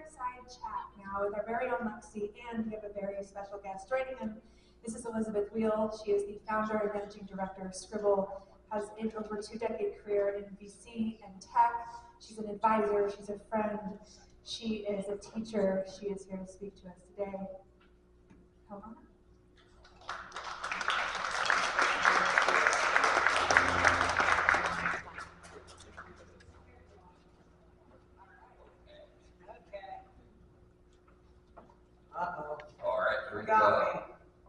Fireside Chat now with our very own Lexy, and we have a very special guest joining him. This is Elizabeth Weil. She is the founder and managing director of Scribble, has an over 2-decade career in VC and tech. She's an advisor, she's a friend, she is a teacher. She is here to speak to us today. Hold on. All right, here we go.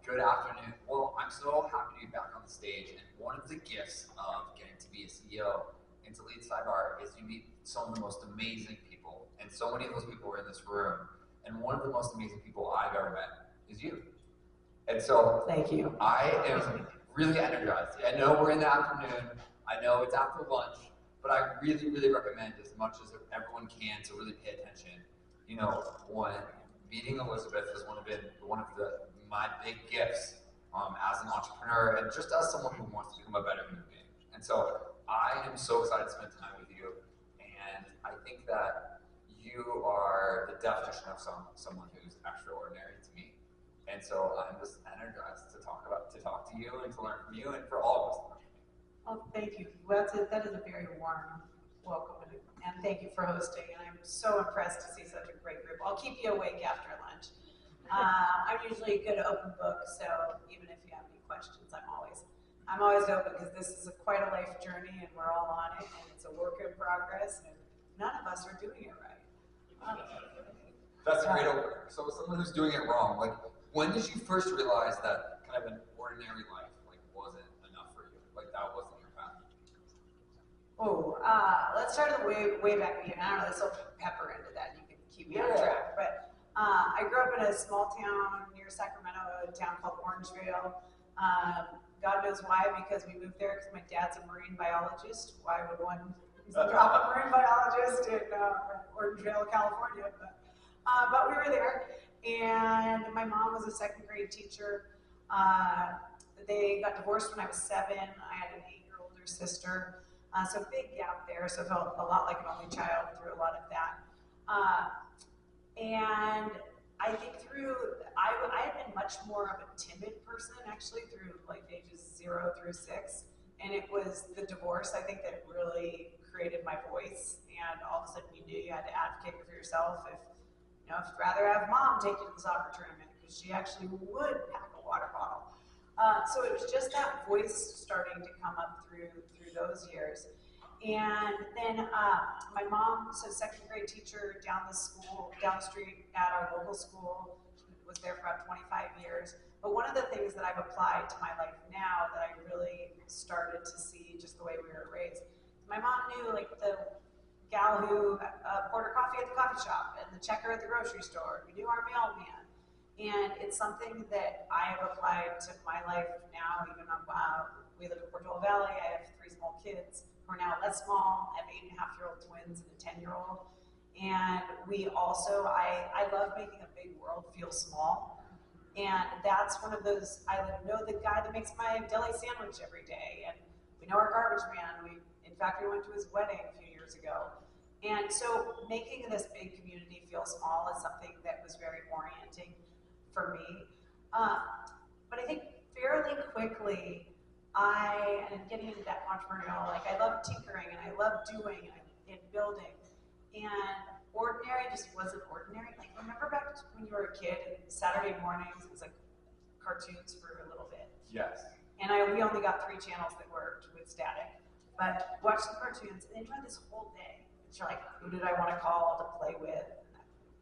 Good afternoon. Well, I'm so happy to be back on the stage, and one of the gifts of getting to be a CEO and to lead Sidebar is you meet some of the most amazing people, and so many of those people are in this room, and one of the most amazing people I've ever met is you. And so, thank you. I am really energized. I know we're in the afternoon, I know it's after lunch, but I really, really recommend as much as everyone can to really pay attention. You know, meeting Elizabeth has been one of my big gifts as an entrepreneur and just as someone who wants to become a better human being. And so I am so excited to spend time with you, and I think that you are the definition of someone who's extraordinary to me. And so I'm just energized to talk to you and to learn from you and for all of us to learn from you. Well, thank you. That is a very warm welcome, and thank you for hosting. And I'm so impressed to see such a great group. I'll keep you awake after lunch. I'm usually a good open book, so even if you have any questions, I'm always open, because this is quite a life journey, and we're all on it, and it's a work in progress, and none of us are doing it right. That's a great opener. So someone who's doing it wrong, like, when did you first realize that kind of an ordinary life wasn't enough for you? Like, that wasn't your path? Oh, let's start at the way back beginning. I don't know, this will pepper into that. You can keep me on track. But I grew up in a small town near Sacramento, a town called Orangevale. God knows why, because we moved there because my dad's a marine biologist. Why would one drop a marine biologist in Orangevale, California? But we were there, and my mom was a second-grade teacher. They got divorced when I was 7. I had an 8-year older sister. So big gap there, so I felt a lot like an only child through a lot of that. And I think I had been much more of a timid person, actually, through like ages 0 through 6. And it was the divorce, I think, that really created my voice. And all of a sudden you knew you had to advocate for yourself. If you'd rather have mom take you to the soccer tournament, because she actually would pack a water bottle. So it was just that voice starting to come up through those years. And then my mom, so second-grade teacher down the street at our local school, was there for about 25 years. But one of the things that I've applied to my life now that I really started to see just the way we were raised, my mom knew like the gal who poured her coffee at the coffee shop and the checker at the grocery store. We knew our mailman. And it's something that I have applied to my life now, even we live in Portola Valley. I have 3 small kids who are now less small. I have 8.5-year-old twins and a 10-year-old. And we also, I love making a big world feel small. And that's one of those, I know the guy that makes my deli sandwich every day. And we know our garbage man. In fact, we went to his wedding a few years ago. And so making this big community feel small is something that was very orienting for me. But I think fairly quickly, and getting into that entrepreneurial, like I love tinkering and I love doing and building. And ordinary just wasn't ordinary. Like, remember back when you were a kid and Saturday mornings, it was like cartoons for a little bit. Yes. And we only got 3 channels that worked with static. But watch the cartoons, and then you had this whole day. It's like, who did I want to call to play with?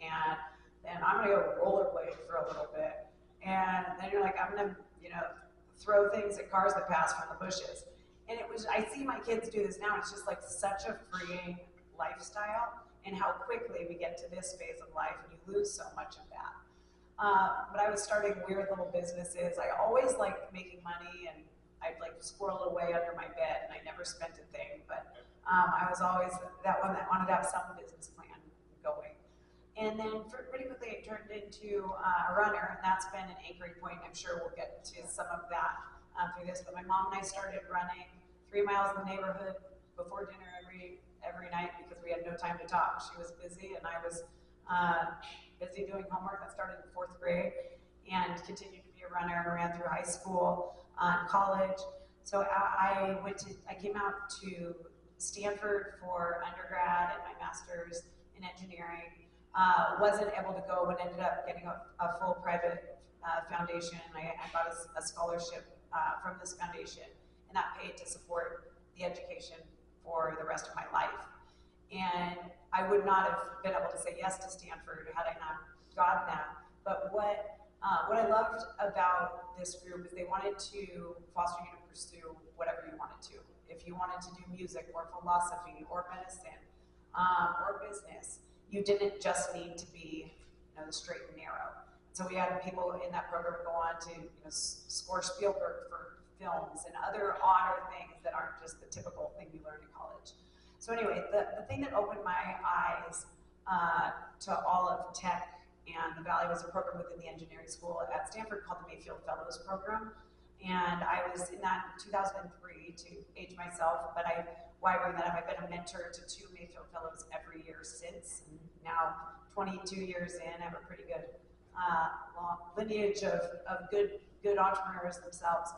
And then I'm gonna go rollerblade for a little bit. And then you're like, I'm gonna, throw things at cars that pass from the bushes. And I see my kids do this now. It's just like such a freeing lifestyle, and how quickly we get to this phase of life and you lose so much of that. But I was starting weird little businesses. I always liked making money, and I'd like squirrel it away under my bed, and I never spent a thing. But I was always that one that wanted to have some business plan going. And then pretty quickly it turned into a runner, and that's been an anchoring point. I'm sure we'll get to some of that through this. But my mom and I started running 3 miles in the neighborhood before dinner every night because we had no time to talk. She was busy, and I was busy doing homework. That started in 4th grade and continued to be a runner and ran through high school, college. So I came out to Stanford for undergrad and my master's in engineering. Wasn't able to go, but ended up getting a full private foundation. I got a scholarship from this foundation, and that paid to support the education for the rest of my life. And I would not have been able to say yes to Stanford had I not gotten that. But what I loved about this group is they wanted to foster you to pursue whatever you wanted to. If you wanted to do music or philosophy or medicine or business, you didn't just need to be the straight and narrow. So we had people in that program go on to score Spielberg for films and other odder things that aren't just the typical thing you learn in college. So anyway, the thing that opened my eyes to all of tech and the Valley was a program within the engineering school at Stanford called the Mayfield Fellows Program. And I was in that in 2003 to age myself, but why bring that up? I've been a mentor to 2 Mayfield Fellows every year since. And now, 22 years in, I have a pretty good long lineage of good entrepreneurs themselves.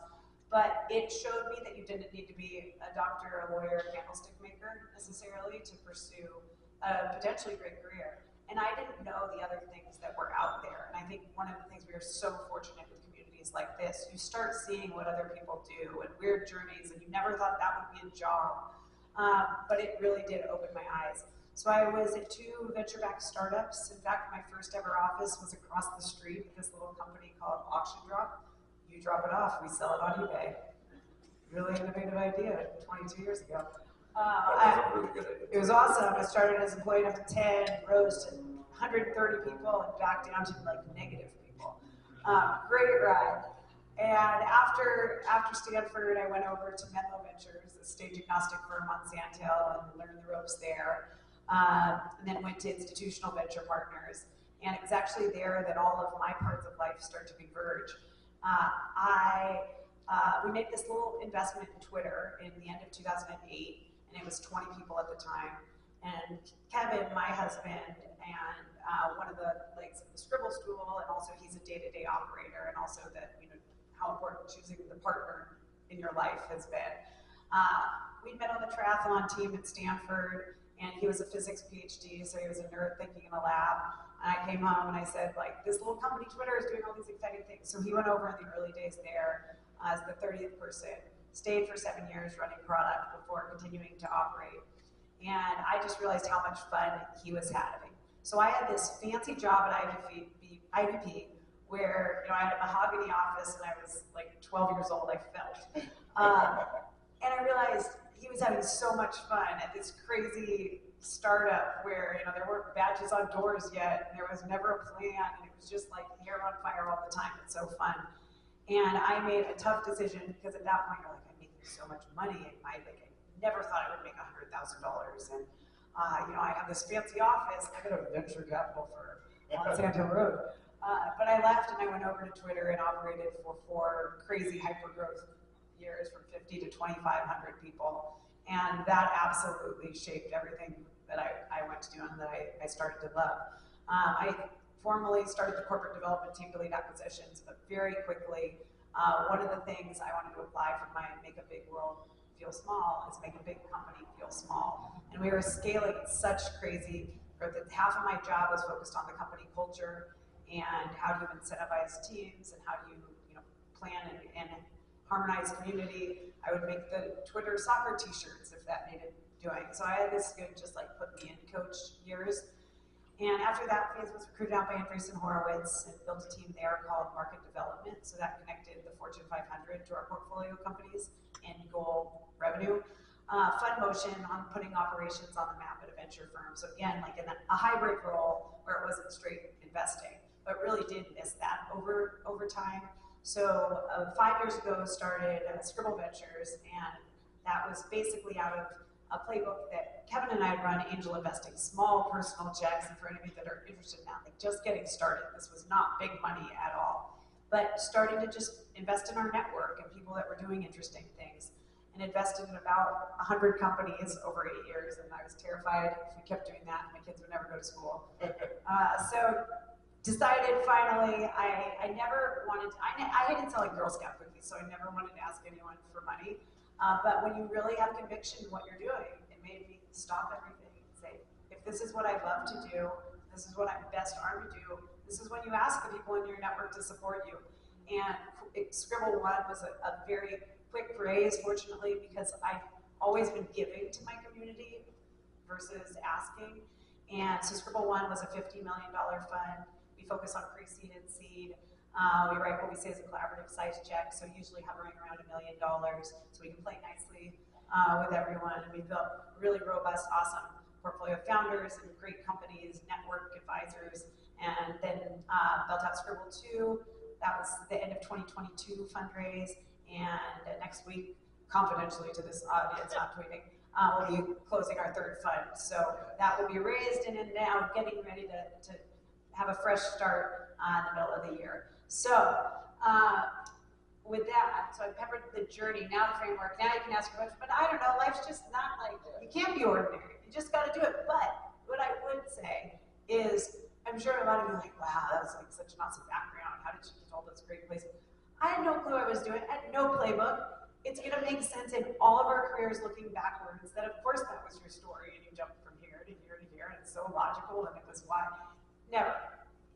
But it showed me that you didn't need to be a doctor, a lawyer, a candlestick maker necessarily to pursue a potentially great career. And I didn't know the other things that were out there. And I think one of the things we are so fortunate with communities like this, you start seeing what other people do and weird journeys, and you never thought that would be a job. But it really did open my eyes. So I was at 2 venture-backed startups. In fact, my first ever office was across the street at this little company called Auction Drop. You drop it off, we sell it on eBay. Really innovative idea 22 years ago. That was a really good idea. It was awesome. I started as employee number 10, rose to 130 people, and back down to like negative people. Great ride. And after Stanford, I went over to Menlo Ventures, a stage agnostic firm on Sand Hill, and learned the ropes there. And then went to Institutional Venture Partners. And it was actually there that all of my parts of life start to converge. We made this little investment in Twitter in the end of 2008, and it was 20 people at the time. And Kevin, my husband, and one of the legs of the Scribble stool, and also he's a day-to-day operator, and also that how important choosing the partner in your life has been. We met on the triathlon team at Stanford, and he was a physics PhD, so he was a nerd thinking in the lab. And I came home and I said, this little company, Twitter, is doing all these exciting things. So he went over in the early days there as the 30th person, stayed for 7 years running product before continuing to operate. And I just realized how much fun he was having. So I had this fancy job at IVP where I had a mahogany office and I was like 12 years old, I felt. And I realized he was having so much fun at this crazy startup where there weren't badges on doors yet, and there was never a plan, and it was just like hair on fire all the time. It's so fun. And I made a tough decision because at that point, I'm making so much money, and I never thought I would make $100,000. And I have this fancy office. I got a venture capital firm on Sand Hill Road. But I left and I went over to Twitter and operated for 4 crazy hypergrowth years from 50 to 2,500 people. And that absolutely shaped everything that I went to do and that I started to love. I formally started the corporate development team to lead acquisitions, but very quickly, one of the things I wanted to apply from my Make a Big World Feel Small is make a big company feel small. And we were scaling at such crazy growth that half of my job was focused on the company culture and how do you incentivize teams and how do you plan and harmonize community. I would make the Twitter soccer t-shirts if that needed doing. So I had this good just put me in coach years. And after that phase was recruited out by Andreessen Horowitz and built a team there called Market Development. So that connected the Fortune 500 to our portfolio companies and goal revenue. Fun motion on putting operations on the map at a venture firm. So again, in a hybrid role where it wasn't straight investing, but really did miss that over time. So 5 years ago, started Scribble Ventures, and that was basically out of a playbook that Kevin and I had run, angel investing, small personal checks, and for any of you that are interested in that, just getting started. This was not big money at all, but starting to just invest in our network and people that were doing interesting things. and invested in about 100 companies over 8 years, and I was terrified if we kept doing that, my kids would never go to school. So decided finally, I never wanted, I hated selling Girl Scout cookies, so I never wanted to ask anyone for money. But when you really have conviction in what you're doing, it made me stop everything and say, if this is what I love to do, this is what I'm best armed to do, this is when you ask the people in your network to support you. And Scribble One was a very quick raise, fortunately, because I've always been giving to my community versus asking. And so Scribble One was a $50 million fund. We focus on pre-seed and seed. We write what we say is a collaborative size check, so usually hovering around $1 million, so we can play nicely with everyone. And we built a really robust, awesome portfolio of founders and great companies, network advisors, and then built out Scribble 2. That was the end of 2022 fundraise, and next week, confidentially to this audience, not tweeting, we'll be closing our third fund. So that will be raised and now getting ready to have a fresh start in the middle of the year. So with that, so I've covered the journey, now the framework, now you can ask a question, but I don't know, life's just not like, you can't be ordinary, you just gotta do it. But what I would say is, I'm sure a lot of you are like, wow, that was like such an awesome background, how did you get all those great places? I had no clue I was doing, I had no playbook. It's gonna make sense in all of our careers looking backwards, that of course that was your story and you jumped from here to here to here, and it's so logical and it was why. Never.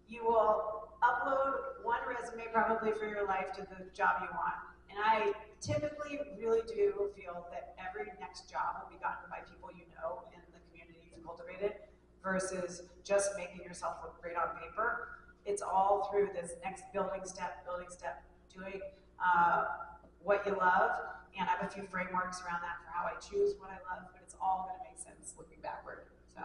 You will upload one resume probably for your life to the job you want. And I typically really do feel that every next job will be gotten by people you know in the community you've cultivated versus just making yourself look great on paper. It's all through this next building step, doing what you love. And I have a few frameworks around that for how I choose what I love, but it's all gonna make sense looking backward. So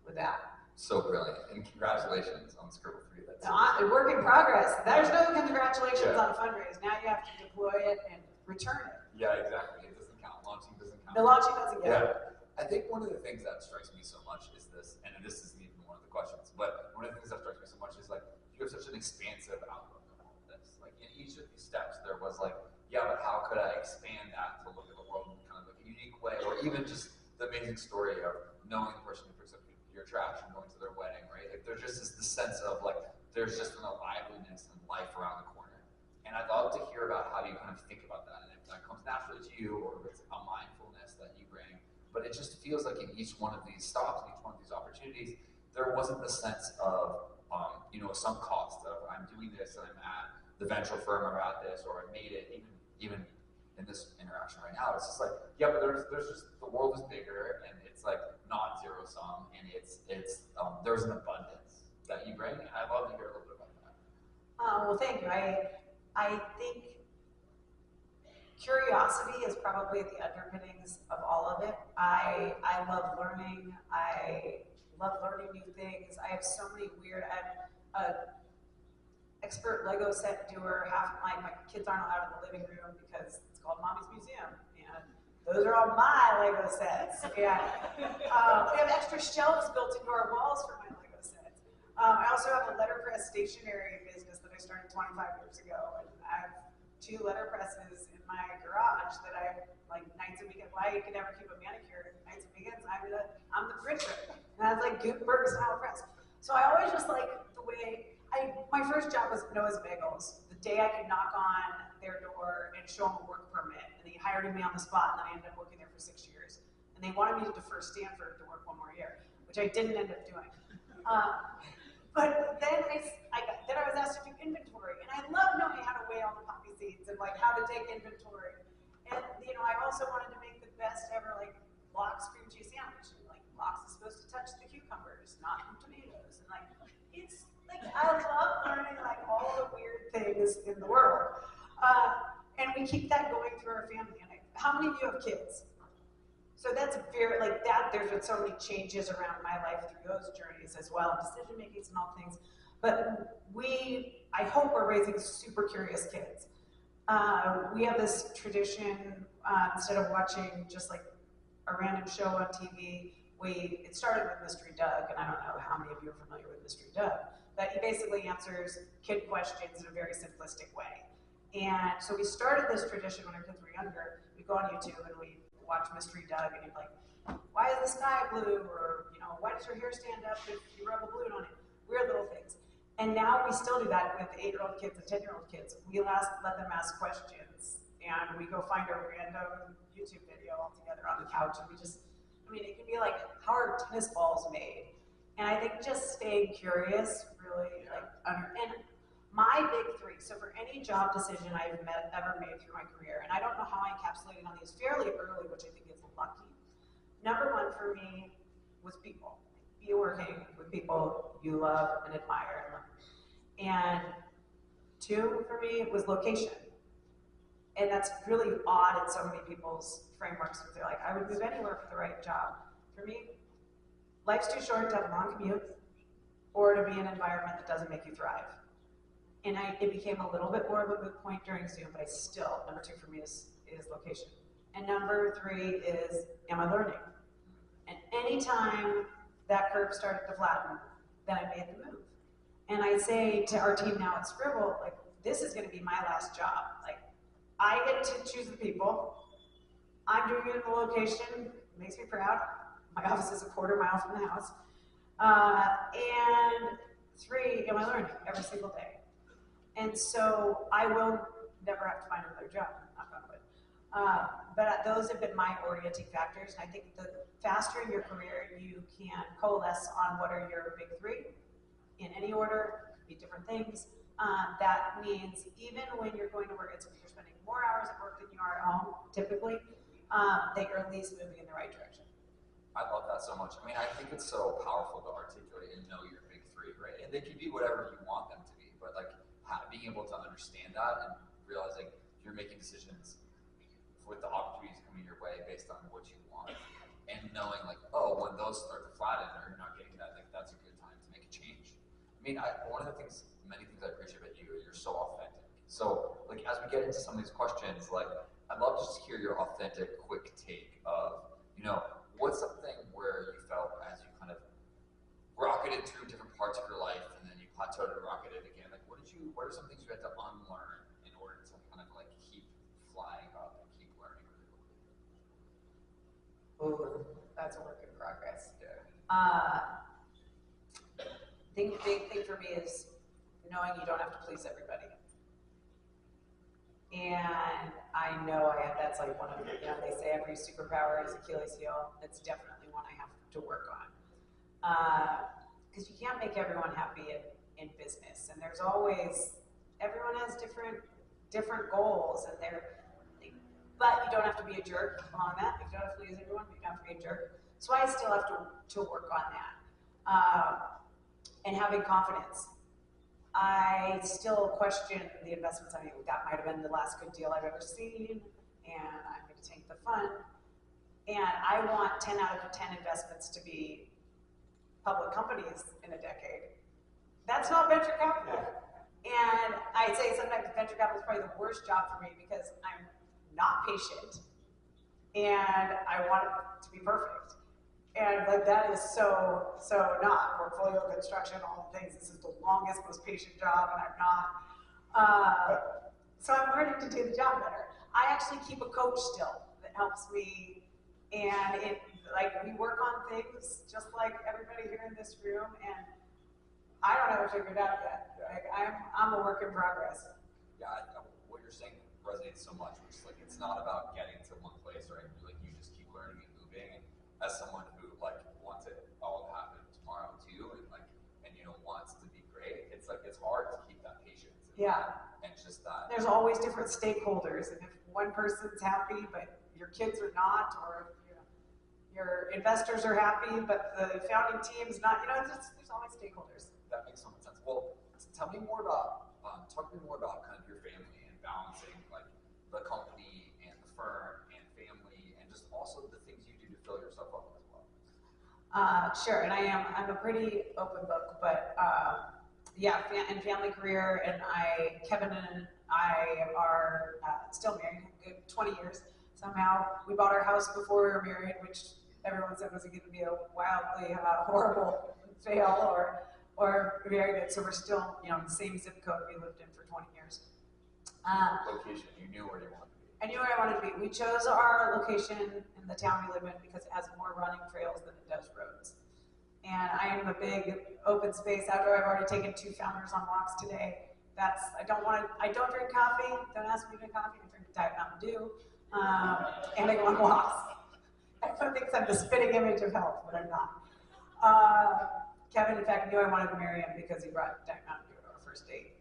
with that. So brilliant, and congratulations on Scribble 3. That's a work in progress. There's no congratulations on a fundraise. Now you have to deploy it and return it. Yeah, exactly. It doesn't count. Launching doesn't count. The launching doesn't count. Yeah. I think one of the things that strikes me so much is this, and this isn't even one of the questions, but one of the things that strikes me so much is like, you have such an expansive outlook on all of this. Like in each of these steps, there was like, yeah, but how could I expand that to look at the world in kind of like a unique way, or even just the amazing story of knowing the person who picks up your trash and going to their wedding, right? Like there just is the sense of like, there's just an liveliness and life around the corner. And I'd love to hear about how you kind of think about that, and if that comes naturally to you, or if it's a mindfulness that you bring. But it just feels like in each one of these stops, in each one of these opportunities, there wasn't the sense of, some cost of I'm doing this and I'm at the venture firm or at this, or I made it, even in this interaction right now. It's just like, yeah, but there's just, the world is bigger, and it's like not zero sum, and there's an abundance that you bring, and I'd love to hear a little bit about that. Well, thank you. I think curiosity is probably the underpinnings of all of it. I love learning. I love learning new things. I have so many weird, I'm an expert Lego set doer. Half of my kids aren't allowed in the living room because it's called Mommy's Museum. And those are all my Lego sets. Yeah. We have extra shelves built into our walls for my Lego sets. I also have a letterpress stationery business that I started 25 years ago. And I have 2 letterpresses in my garage that I like nights and weekends. Why you can never keep a manicure nights and weekends? I'm the printer. And that's like Gutenberg style press. So I always just like the way my first job was Noah's Bagels. The day I could knock on their door and show them a work permit, and they hired me on the spot, and then I ended up working there for 6 years. And they wanted me to defer Stanford to work 1 more year, which I didn't end up doing. But then I was asked to do inventory, and I love knowing how to weigh all the poppy seeds and like how to take inventory. And I also wanted to make the best ever like lox cream cheese sandwich. And, like lox is supposed to touch the cucumbers, not the tomatoes, and like it's. I love learning like all the weird things in the world. And we keep that going through our family. And how many of you have kids? So that's very, like that, there's been so many changes around my life through those journeys as well, decision making and all things. But I hope we're raising super curious kids. We have this tradition, instead of watching just like a random show on TV, it started with Mystery Doug, and I don't know how many of you are familiar with Mystery Doug. But he basically answers kid questions in a very simplistic way. And so we started this tradition when our kids were younger. We'd go on YouTube and we'd watch Mystery Doug, and he'd be like, why is the sky blue? Or, why does your hair stand up if you rub a balloon on it? Weird little things. And now we still do that with 8-year-old kids and 10-year-old kids. We let them ask questions, and we go find a random YouTube video all together on the couch, and it can be like, how are tennis balls made? And I think just staying curious really, and my big three, so for any job decision I've ever made through my career, and I don't know how I encapsulated on these fairly early, which I think is lucky. Number one for me was people. Be working with people you love and admire. And two for me was location. And that's really odd in so many people's frameworks. They're like, I would move anywhere for the right job. For me, life's too short to have a long commute or to be in an environment that doesn't make you thrive. And it became a little bit more of a moot point during Zoom, but number two for me is location. And number three is, am I learning? And anytime that curve started to flatten, then I made the move. And I say to our team now at Scribble, this is gonna be my last job. I get to choose the people. I'm doing it in the location, it makes me proud. My office is a quarter mile from the house. And three, am I learning every single day? And so I will never have to find another job, knock on wood. But those have been my orienting factors. And I think the faster in your career you can coalesce on what are your big three, in any order, could be different things. That means even when you're going to work, you're spending more hours at work than you are at home, typically, that you're at least moving in the right direction. I love that so much. I think it's so powerful to articulate and know your big three, right? And they can be whatever you want them to be, but being able to understand that and realizing you're making decisions with the opportunities coming your way based on what you want, and knowing when those start to flatten or you're not getting that, that's a good time to make a change. One of the things, many things I appreciate about you, you're so authentic. So as we get into some of these questions, I'd love to just hear your authentic, quick take of, what's something where you felt as you kind of rocketed through different parts of your life and then you plateaued and rocketed again? What are some things you had to unlearn in order to kind of keep flying up and keep learning really quickly? Ooh, that's a work in progress. Yeah. I think the big thing for me is knowing you don't have to please everybody. And I know that's one of the, they say every superpower is Achilles heel. It's definitely one I have to work on. Because you can't make everyone happy in business. And there's always, everyone has different goals, and but you don't have to be a jerk on that. You don't have to please everyone, but you don't have to be a jerk. So I still have to work on that. And having confidence. I still question the investments I made. That might have been the last good deal I've ever seen, and I'm going to take the fun. And I want 10 out of 10 investments to be public companies in a decade. That's not venture capital. And I'd say sometimes venture capital is probably the worst job for me because I'm not patient, and I want it to be perfect. And that is so not portfolio construction, all the things. This is the longest, most patient job, and I'm not. So I'm learning to do the job better. I actually keep a coach still that helps me, and we work on things just like everybody here in this room, and I don't have it figured out yet. I'm a work in progress. Yeah, what you're saying resonates so much. Which is it's not about getting to one place, right? You just keep learning and moving. And as someone who wants it all to happen tomorrow too, and wants to be great, it's hard to keep that patience. And just that. There's always different stakeholders, and if one person's happy but your kids are not, or if your investors are happy but the founding team's not, there's always stakeholders. That makes so much sense. Well, tell me more about talk to me more about kind of your family and balancing the company and the firm and family, and just also the things you do to fill yourself up as well. Sure, and I'm a pretty open book, but and family career, and Kevin and I are still married, good 20 years. Somehow we bought our house before we were married, which everyone said was going to be a wildly horrible fail, or very good. So we're still in the same zip code we lived in for 20 years. Location, you knew where you wanted to be. I knew where I wanted to be. We chose our location in the town we live in because it has more running trails than it does roads. And I am a big open space outdoor. I've already taken 2 founders on walks today. I don't drink coffee. Don't ask me to drink coffee. I drink Diet Mountain Dew. And I go on walks. Everyone thinks I'm the spitting image of health, but I'm not. Kevin, in fact, knew I wanted to marry him because he brought Diet Mountain Dew to our first date.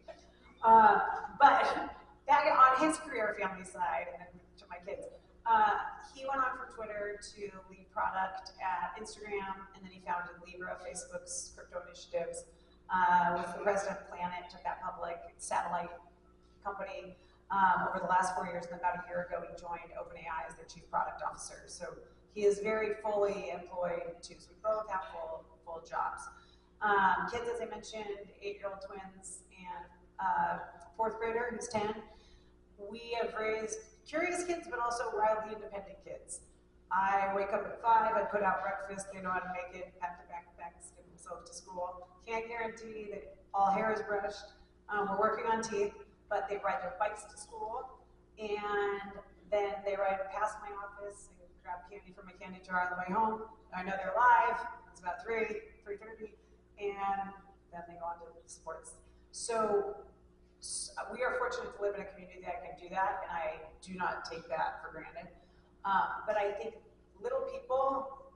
But back on his career family side, and then to my kids, he went on from Twitter to lead product at Instagram, and then he founded Libra, Facebook's crypto initiatives. Was the president of Planet, took that public satellite company over the last 4 years, and about a year ago he joined OpenAI as their chief product officer. So he is very fully employed too. So we both have full jobs. Kids, as I mentioned, 8-year-old twins and 4th grader who's 10. We have raised curious kids, but also wildly independent kids. I wake up at 5, I put out breakfast, they know how to make it, pack their backpacks, get themselves to school. Can't guarantee that all hair is brushed. We're working on teeth, but they ride their bikes to school, and then they ride past my office and grab candy from my candy jar on the way home. I know they're live, it's about 3:30, and then they go on to sports. So we are fortunate to live in a community that can do that, and I do not take that for granted. But I think little people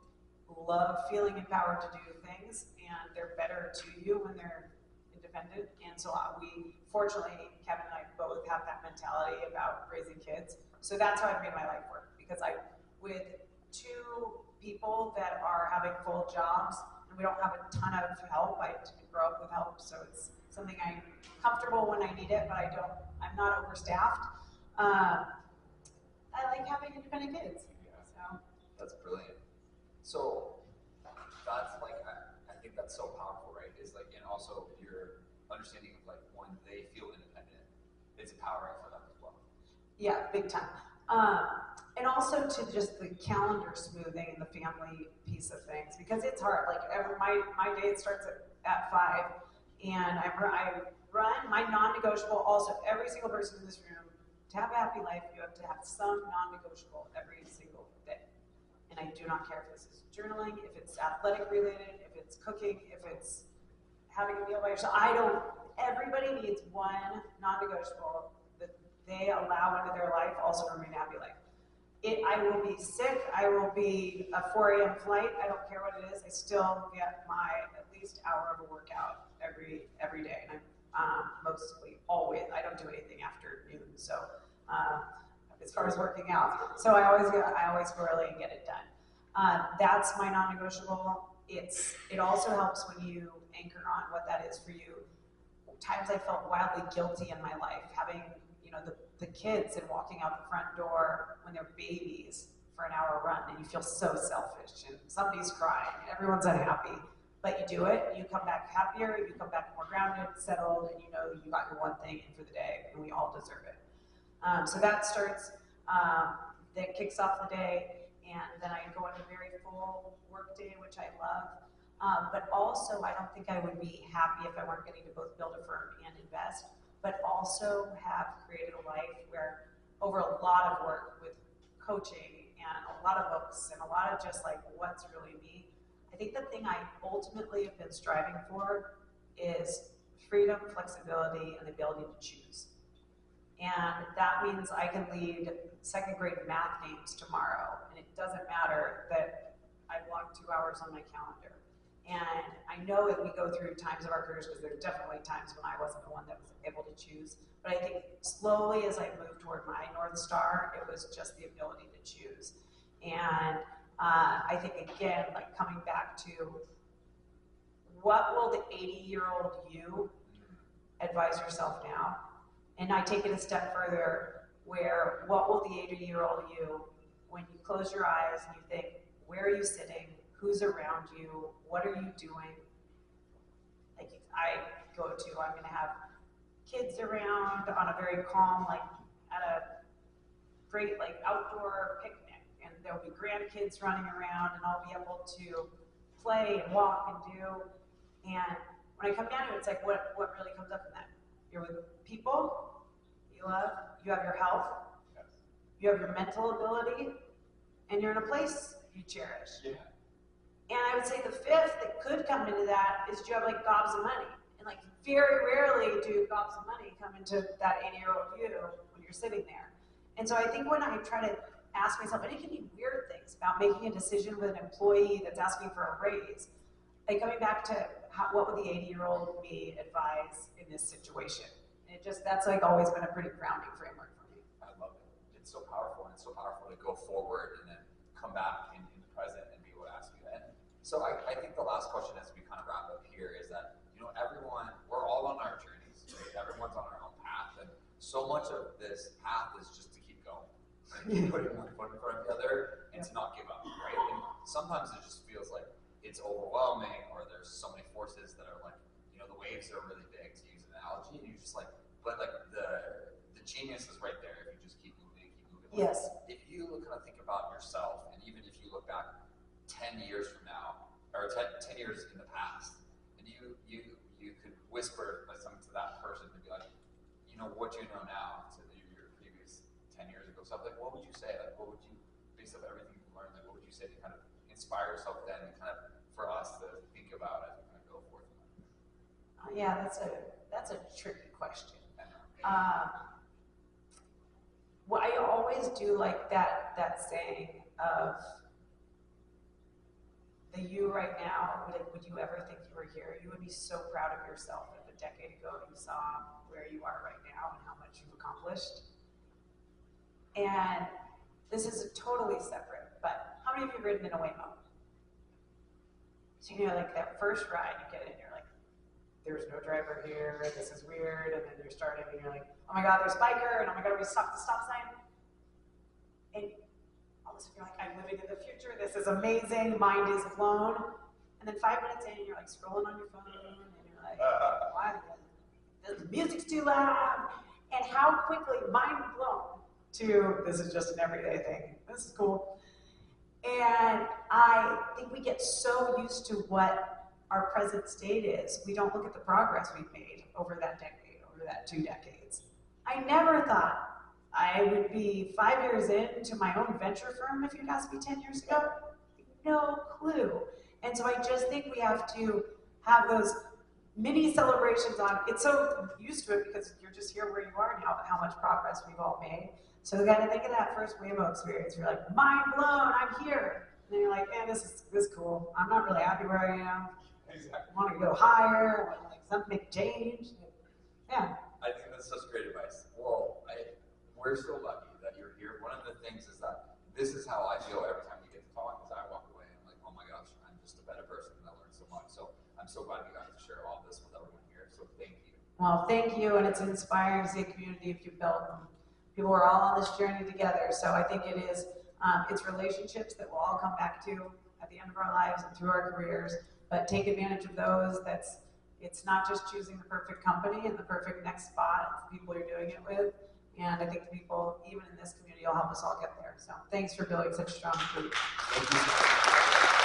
love feeling empowered to do things, and they're better to you when they're independent. And so we, fortunately, Kevin and I both have that mentality about raising kids. So that's how I've made my life work, because with 2 people that are having full jobs, and we don't have a ton of help. I didn't grow up with help, so it's something I'm comfortable when I need it, but I'm not overstaffed. I like having independent kids. Yeah. So That's brilliant. So that's like, I think that's so powerful, right? Is like, and also your understanding of like when they feel independent, it's empowering for them as well. yeah, big time. And also to just the calendar smoothing and the family piece of things, because it's hard. Like my day starts at 5, and I run my non-negotiable. Also, every single person in this room, to have a happy life, you have to have some non-negotiable every single day. And I do not care if this is journaling, if it's athletic related, if it's cooking, if it's having a meal by yourself. Everybody needs one non-negotiable that they allow into their life, also to remain a happy life. I will be sick, I will be a 4 a.m. flight, I don't care what it is, I still get my at least hour of a workout every day. And I'm mostly always, I don't do anything after noon, so as far as working out. So I always go early and get it done. That's my non-negotiable. It also helps when you anchor on what that is for you. Times I felt wildly guilty in my life, having the kids and walking out the front door when they're babies for an hour run, and you feel so selfish, and somebody's crying, and everyone's unhappy, but you do it, you come back happier, you come back more grounded, settled, and you know you got your one thing in for the day, and we all deserve it. So that starts, that kicks off the day, and then I go into a very full work day, which I love. But also, I don't think I would be happy if I weren't getting to both build a firm and invest, but also have created a life where, over a lot of work with coaching and a lot of books and a lot of just like what's really me, I think the thing I ultimately have been striving for is freedom, flexibility, and the ability to choose. And that means I can lead 2nd grade math names tomorrow, and it doesn't matter that I blocked 2 hours on my calendar. And I know that we go through times of our careers, because there's definitely times when I wasn't the one that was able to choose. But I think slowly as I moved toward my North Star, it was just the ability to choose. And I think, again, like coming back to what will the 80-year-old you advise yourself now? And I take it a step further, where what will the 80-year-old you, when you close your eyes and you think, where are you sitting? Who's around you? What are you doing? Like I'm going to have kids around on a very calm, like at a great like outdoor picnic, and there'll be grandkids running around, and I'll be able to play and walk and do. And when I come down to it, it's like what really comes up in that? You're with people, you love, you have your health, Yes. you have your mental ability, and you're in a place you cherish. Yeah. And I would say the fifth that could come into that is do you have like gobs of money? And like very rarely do gobs of money come into that 80-year-old you when you're sitting there. And so I think when I try to ask myself, and it can be weird things about making a decision with an employee that's asking for a raise, like coming back to what would the 80-year-old me advise in this situation? And that's like always been a pretty grounding framework for me. I love it. It's so powerful, and it's so powerful to go forward and then come back in the present and be able to ask you that. So I think the last question as we kind of wrap up here is that, everyone, we're all on our journeys, right? Everyone's on our own path, and so much of this path is just to keep going, right? Keep putting one foot in front of the other and to not give up, right? And sometimes it just feels like it's overwhelming, or there's so many forces that are like, the waves are really big, to use an analogy, and you're just like, but like the genius is right there if you just keep moving. Yes. If you kind of think about yourself, and even if you look back 10 years from now, or 10 years in the past, and you could whisper like something to that person and be like, what do you know now to your previous 10 years ago stuff? Like, what would you say? Like, what would you, based on everything you learned, like, what would you say to kind of inspire yourself then, and kind of for us to think about as we kind of go forth? Yeah, that's a tricky question. Well, I always do like that saying of the you right now, would you ever think you were here? You would be so proud of yourself if a decade ago you saw where you are right now and how much you've accomplished. And this is totally separate, but how many of you have ridden in a Waymo? So like that first ride, you get in, you're like, there's no driver here, this is weird, and then you're starting and you're like, oh my god, there's a biker, and oh my god, we stopped the stop sign. And all of a sudden you're like, I'm living in the future, this is amazing, mind is blown. And then 5 minutes in, you're like scrolling on your phone, and you're like, why? The music's too loud. And how quickly, mind blown, to this is just an everyday thing, this is cool. And I think we get so used to what our present state is, we don't look at the progress we've made over that decade, over that 2 decades. I never thought I would be 5 years into my own venture firm if you'd asked me 10 years ago. No clue. And so I just think we have to have those mini celebrations on. It's so used to it because you're just here where you are now, how much progress we've all made. So we got to think of that first Waymo experience. You're like, mind blown, I'm here. And then you're like, man, this is cool. I'm not really happy where I am. Exactly. I want to go higher. I want to make change. Yeah. I think that's such great advice. Well, we're so lucky that you're here. One of the things is that this is how I feel every time we get to talk, is I walk away and I'm like, oh my gosh, I'm just a better person and I learned so much. So I'm so glad we got to share all this with everyone here. So thank you. Well, thank you, and it's inspiring to see a community of you built. People are all on this journey together. So I think it is, it's relationships that we'll all come back to at the end of our lives and through our careers. But take advantage of those. It's not just choosing the perfect company and the perfect next spot, it's the people you're doing it with. And I think the people, even in this community, will help us all get there. So thanks for building such a strong group. Thank you.